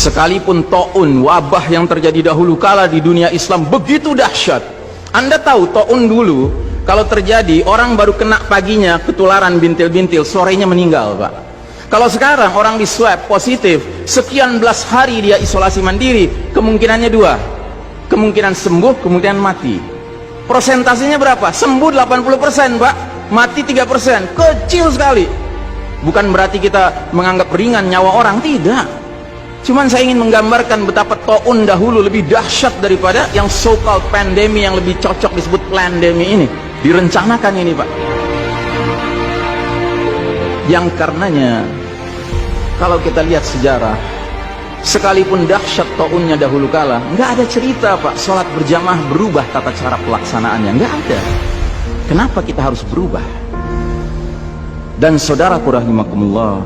Sekalipun taun, wabah yang terjadi dahulu kala di dunia Islam begitu dahsyat. Anda tahu taun dulu kalau terjadi orang baru kena paginya ketularan bintil-bintil, sorenya meninggal, Pak. Kalau sekarang orang di swab positif, sekian belas hari dia isolasi mandiri, kemungkinannya dua, kemungkinan sembuh, kemungkinan mati. Persentasenya berapa? Sembuh 80%, Pak, mati 3%, kecil sekali. Bukan berarti kita menganggap ringan nyawa orang, tidak. Cuman saya ingin menggambarkan betapa taun dahulu lebih dahsyat daripada yang so-called pandemi, yang lebih cocok disebut pandemi ini. Direncanakan ini, Pak. Yang karenanya kalau kita lihat sejarah, sekalipun dahsyat taunnya dahulu kala, nggak ada cerita, Pak, sholat berjamaah berubah tata cara pelaksanaannya, nggak ada. Kenapa kita harus berubah? Dan saudaraku rahimakumullah,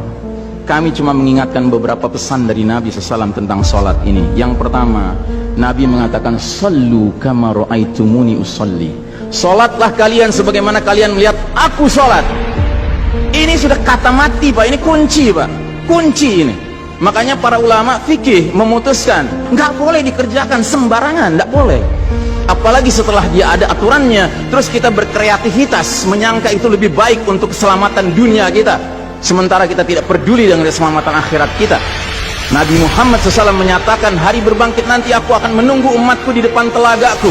kami cuma mengingatkan beberapa pesan dari Nabi SAW tentang sholat ini. Yang pertama, Nabi mengatakan, "Sallu kama ra'aitumuni usolli." Sholatlah kalian sebagaimana kalian melihat aku sholat. Ini sudah kata mati, Pak. Ini kunci, Pak. Kunci ini. Makanya para ulama fikih memutuskan nggak boleh dikerjakan sembarangan, nggak boleh. Apalagi setelah dia ada aturannya, terus kita berkreativitas menyangka itu lebih baik untuk keselamatan dunia kita, sementara kita tidak peduli dengan keselamatan akhirat kita. Nabi Muhammad SAW menyatakan, hari berbangkit nanti aku akan menunggu umatku di depan telagaku.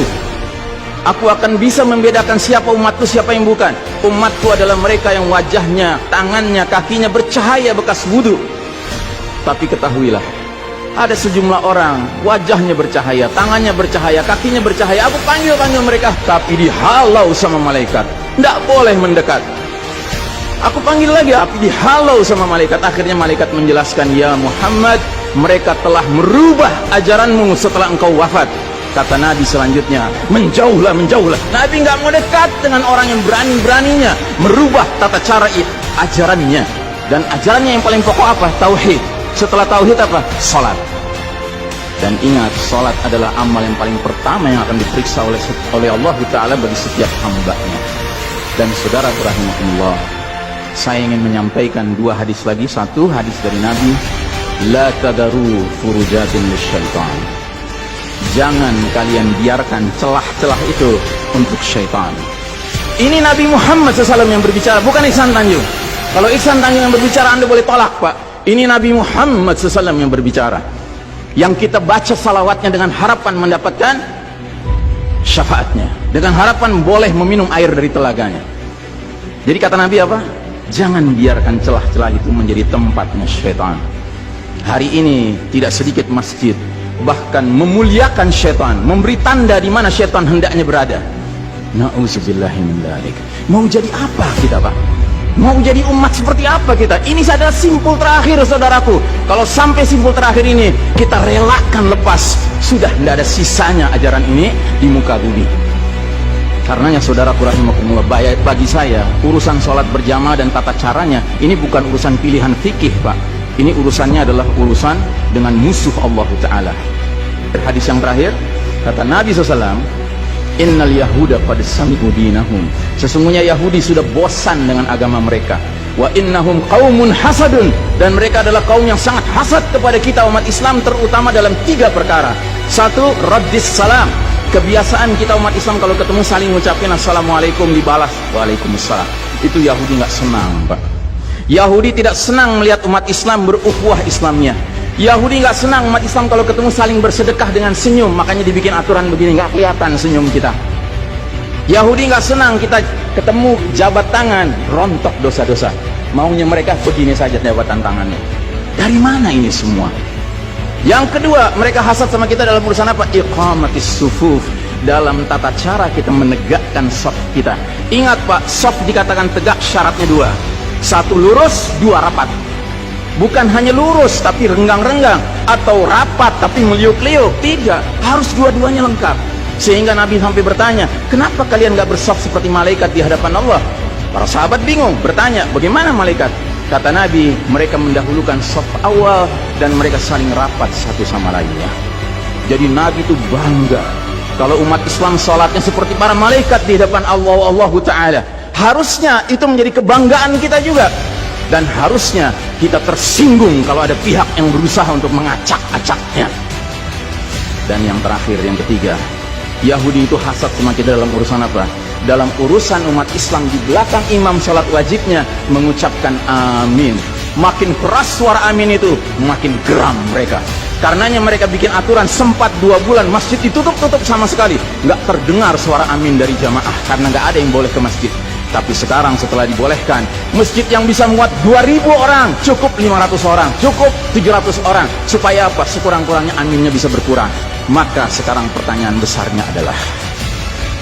Aku akan bisa membedakan siapa umatku, siapa yang bukan. Umatku adalah mereka yang wajahnya, tangannya, kakinya bercahaya bekas wudhu. Tapi ketahuilah, ada sejumlah orang wajahnya bercahaya, tangannya bercahaya, kakinya bercahaya. Aku panggil mereka, tapi dihalau sama malaikat, tidak boleh mendekat. Aku panggil lagi, tapi dihalau sama malaikat. Akhirnya malaikat menjelaskan, "Ya Muhammad, mereka telah merubah ajaranmu setelah engkau wafat." Kata Nabi selanjutnya, "Menjauhlah, menjauhlah." Nabi nggak mau dekat dengan orang yang berani-beraninya merubah tata cara ajarannya. Dan ajarannya yang paling pokok apa? Tauhid. Setelah tauhid apa? Salat. Dan ingat, salat adalah amal yang paling pertama yang akan diperiksa oleh Allah Ta'ala bagi setiap hambanya. Dan saudara rahimahullah, saya ingin menyampaikan dua hadis lagi. Satu hadis dari Nabi, "La tadaru furujatin lisyaitan." Jangan kalian biarkan celah-celah itu untuk syaitan. Ini Nabi Muhammad SAW yang berbicara, bukan Ihsan Tanjung. Kalau Ihsan Tanjung yang berbicara, Anda boleh tolak, Pak. Ini Nabi Muhammad SAW yang berbicara, yang kita baca salawatnya dengan harapan mendapatkan syafaatnya, dengan harapan boleh meminum air dari telaganya. Jadi kata Nabi apa? Jangan biarkan celah-celah itu menjadi tempatnya syaitan. Hari ini tidak sedikit masjid bahkan memuliakan syaitan, memberi tanda di mana syaitan hendaknya berada. Na'udzubillahi min dzalik. Mau jadi apa kita, Pak? Mau jadi umat seperti apa kita? Ini adalah simpul terakhir, saudaraku. Kalau sampai simpul terakhir ini kita relakan lepas, sudah tidak ada sisanya ajaran ini di muka bumi. Karenanya saudaraku rahimakumullah, bagi saya urusan sholat berjamaah dan tata caranya ini bukan urusan pilihan fikih, Pak. Ini urusannya adalah urusan dengan musuh Allah Ta'ala. Hadis yang terakhir, kata Nabi SAW, "Innal yahuda qad sami'u dinahum." Sesungguhnya Yahudi sudah bosan dengan agama mereka. Wa innahum qaumun hasadun, dan mereka adalah kaum yang sangat hasad kepada kita umat Islam, terutama dalam tiga perkara. Satu, raddis salam. Kebiasaan kita umat Islam kalau ketemu saling ngucapin assalamualaikum, dibalas waalaikumsalam. Itu Yahudi nggak senang, Pak. Yahudi tidak senang melihat umat Islam berukhuwah Islamnya. Yahudi nggak senang umat Islam kalau ketemu saling bersedekah dengan senyum, makanya dibikin aturan begini, nggak kelihatan senyum kita. Yahudi nggak senang kita ketemu jabat tangan, rontok dosa-dosa. Maunya mereka begini saja jabatan tangannya. Dari mana ini semua? Yang kedua, mereka hasad sama kita dalam urusan apa? Iqamatis sufuf, dalam tata cara kita menegakkan shaf kita. Ingat, Pak, shaf dikatakan tegak syaratnya dua. Satu, lurus. Dua, rapat. Bukan hanya lurus tapi renggang-renggang, atau rapat tapi meliuk-liuk. Tidak, harus dua-duanya lengkap. Sehingga Nabi sampai bertanya, kenapa kalian gak bersaf seperti malaikat di hadapan Allah? Para sahabat bingung, bertanya, bagaimana malaikat? Kata Nabi, mereka mendahulukan saf awal dan mereka saling rapat satu sama lainnya. Jadi Nabi itu bangga kalau umat Islam sholatnya seperti para malaikat di hadapan Allah Ta'ala. Harusnya itu menjadi kebanggaan kita juga. Dan harusnya kita tersinggung kalau ada pihak yang berusaha untuk mengacak-acaknya. Dan yang terakhir, yang ketiga, Yahudi itu hasad sama kita dalam urusan apa? Dalam urusan umat Islam, di belakang imam sholat wajibnya mengucapkan amin. Makin keras suara amin itu, makin geram mereka. Karenanya mereka bikin aturan, sempat 2 bulan masjid ditutup-tutup sama sekali, nggak terdengar suara amin dari jamaah karena nggak ada yang boleh ke masjid. Tapi sekarang setelah dibolehkan, masjid yang bisa muat 2000 orang, cukup 500 orang, cukup 700 orang. Supaya apa? Sekurang-kurangnya aminnya bisa berkurang. Maka sekarang pertanyaan besarnya adalah,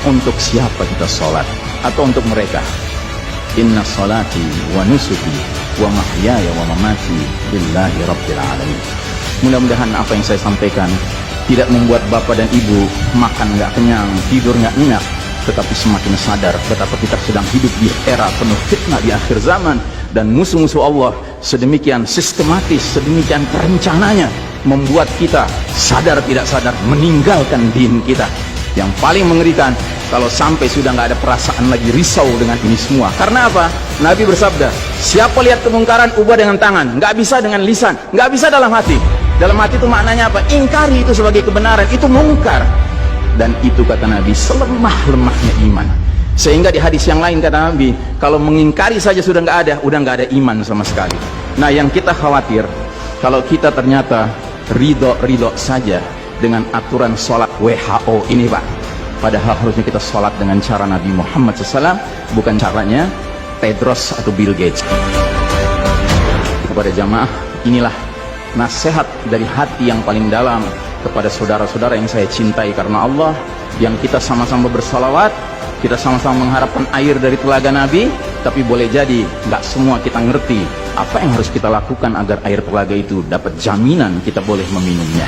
untuk siapa kita sholat? Atau untuk mereka? Inna sholati wa nusuki wa mahyaya wa mamati lillahi rabbil alamin. Mudah-mudahan apa yang saya sampaikan tidak membuat bapak dan ibu makan nggak kenyang, tidur nggak nyenyak, tetapi semakin sadar betapa kita sedang hidup di era penuh fitnah di akhir zaman, dan musuh-musuh Allah sedemikian sistematis, sedemikian rencananya membuat kita sadar tidak sadar meninggalkan din kita. Yang paling mengerikan kalau sampai sudah nggak ada perasaan lagi risau dengan ini semua. Karena apa? Nabi bersabda, siapa lihat kemungkaran ubah dengan tangan, nggak bisa dengan lisan, nggak bisa dalam hati. Dalam hati itu maknanya apa? Ingkari itu sebagai kebenaran, itu mungkar. Dan itu kata Nabi selemah-lemahnya iman. Sehingga di hadis yang lain kata Nabi, kalau mengingkari saja sudah nggak ada, udah nggak ada iman sama sekali. Nah, yang kita khawatir kalau kita ternyata ridho saja dengan aturan sholat WHO ini, Pak. Padahal harusnya kita sholat dengan cara Nabi Muhammad SAW, bukan caranya Tedros atau Bill Gates. Kepada jamaah, inilah nasihat dari hati yang paling dalam kepada saudara-saudara yang saya cintai karena Allah, yang kita sama-sama bersalawat, kita sama-sama mengharapkan air dari telaga Nabi. Tapi boleh jadi nggak semua kita ngerti apa yang harus kita lakukan agar air telaga itu dapat jaminan kita boleh meminumnya.